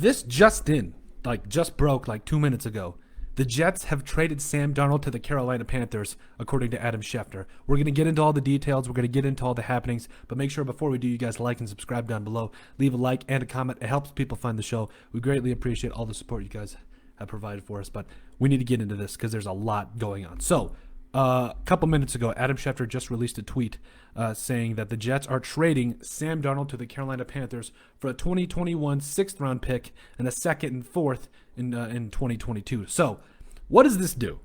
This just broke like 2 minutes ago. The Jets have traded Sam Darnold to the Carolina Panthers, according to Adam Schefter. We're going to get into all the details. We're going to get into all the happenings. But make sure before we do, you guys like and subscribe down below. Leave a like and a comment. It helps people find the show. We greatly appreciate all the support you guys have provided for us. But we need to get into this because there's a lot going on. So, a couple minutes ago, Adam Schefter just released a tweet saying that the Jets are trading Sam Darnold to the Carolina Panthers for a 2021 sixth-round pick and a second and fourth in 2022. So, what does this do?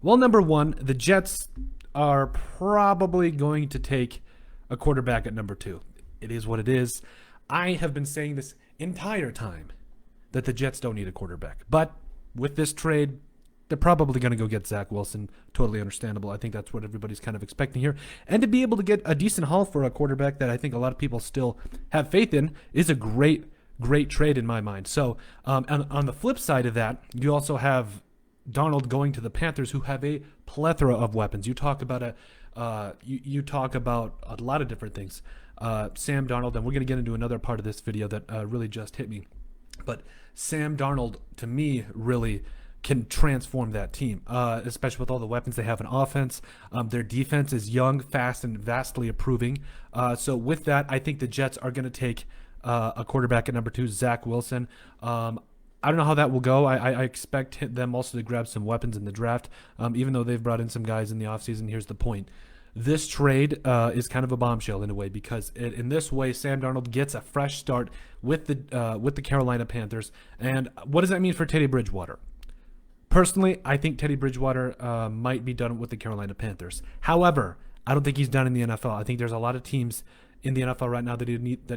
Well, number one, the Jets are probably going to take a quarterback at number 2. It is what it is. I have been saying this entire time that the Jets don't need a quarterback. But with this trade, they're probably going to go get Zach Wilson. Totally understandable. I think that's what everybody's kind of expecting here. And to be able to get a decent haul for a quarterback that I think a lot of people still have faith in is a great trade in my mind. So on the flip side of that, you also have Darnold going to the Panthers, who have a plethora of weapons. You talk about you talk about a lot of different things. Sam Darnold, and we're going to get into another part of this video that really just hit me. But Sam Darnold, to me, really can transform that team, especially with all the weapons they have in offense. Their defense is young, fast, and vastly improving. So with that, I think the Jets are going to take a quarterback at number 2, Zach Wilson. I don't know how that will go. I expect them also to grab some weapons in the draft, even though they've brought in some guys in the offseason. Here's the point. This trade is kind of a bombshell in a way, because in this way, Sam Darnold gets a fresh start with the Carolina Panthers. And what does that mean for Teddy Bridgewater? Personally, I think Teddy Bridgewater might be done with the Carolina Panthers. However, I don't think he's done in the NFL. I think there's a lot of teams in the NFL right now that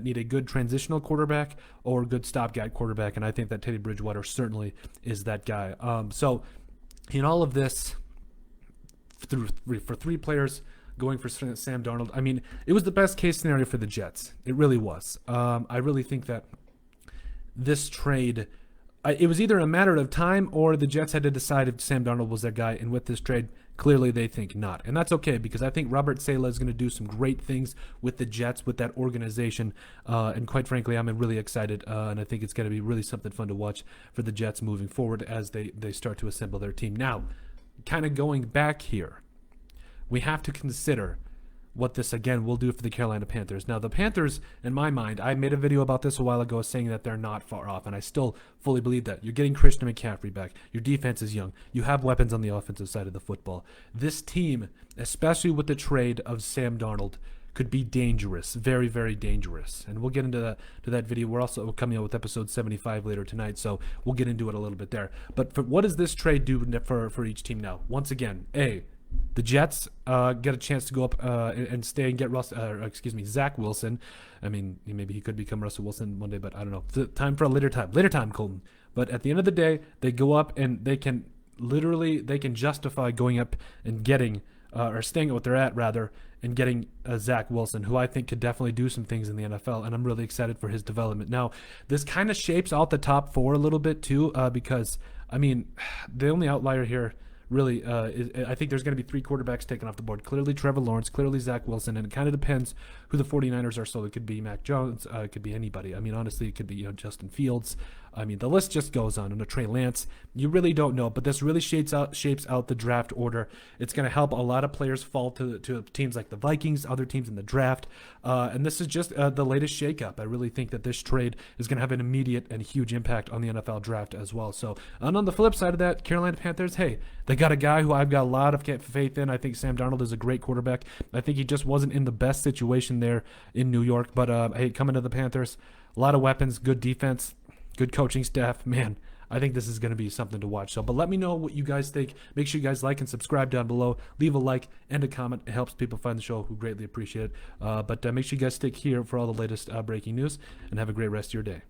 need a good transitional quarterback or a good stopgap quarterback, and I think that Teddy Bridgewater certainly is that guy. So in all of this, for 3 players going for Sam Darnold, I mean, it was the best case scenario for the Jets. It really was. I really think that this trade, it was either a matter of time or the Jets had to decide if Sam Darnold was their guy. And with this trade, clearly they think not. And that's okay, because I think Robert Saleh is going to do some great things with the Jets, with that organization. And quite frankly, I'm really excited. And I think it's going to be really something fun to watch for the Jets moving forward as they start to assemble their team. Now, kind of going back here, we have to consider what this, again, will do for the Carolina Panthers. Now, the Panthers, in my mind, I made a video about this a while ago saying that they're not far off, and I still fully believe that. You're getting Christian McCaffrey back. Your defense is young. You have weapons on the offensive side of the football. This team, especially with the trade of Sam Darnold, could be dangerous, very, very dangerous. And we'll get into that video. We're also coming out with episode 75 later tonight, so we'll get into it a little bit there. But what does this trade do for each team now? Once again, the Jets get a chance to go up and stay and get Zach Wilson. I mean, maybe he could become Russell Wilson one day, but I don't know. It's time for a later time, Colton. But at the end of the day, they go up and they can justify going up and getting or staying at what they're at rather, and getting Zach Wilson, who I think could definitely do some things in the NFL, and I'm really excited for his development. Now, this kind of shapes out the top 4 a little bit too, because I mean, the only outlier here really, I think there's going to be 3 quarterbacks taken off the board. Clearly Trevor Lawrence, clearly Zach Wilson, and it kind of depends who the 49ers are. So it could be Mac Jones, it could be anybody. I mean, honestly, it could be Justin Fields. I mean, the list just goes on. And a Trey Lance, you really don't know. But this really shapes out the draft order. It's going to help a lot of players fall to teams like the Vikings, other teams in the draft. And this is just the latest shakeup. I really think that this trade is going to have an immediate and huge impact on the NFL draft as well. So, and on the flip side of that, Carolina Panthers, hey, they got a guy who I've got a lot of faith in. I think Sam Darnold is a great quarterback. I think he just wasn't in the best situation there in New York. But, hey, coming to the Panthers, a lot of weapons, good defense, good coaching staff. Man, I think this is going to be something to watch. So, but let me know what you guys think. Make sure you guys like and subscribe down below. Leave a like and a comment. It helps people find the show. We greatly appreciate it. But make sure you guys stick here for all the latest breaking news, and have a great rest of your day.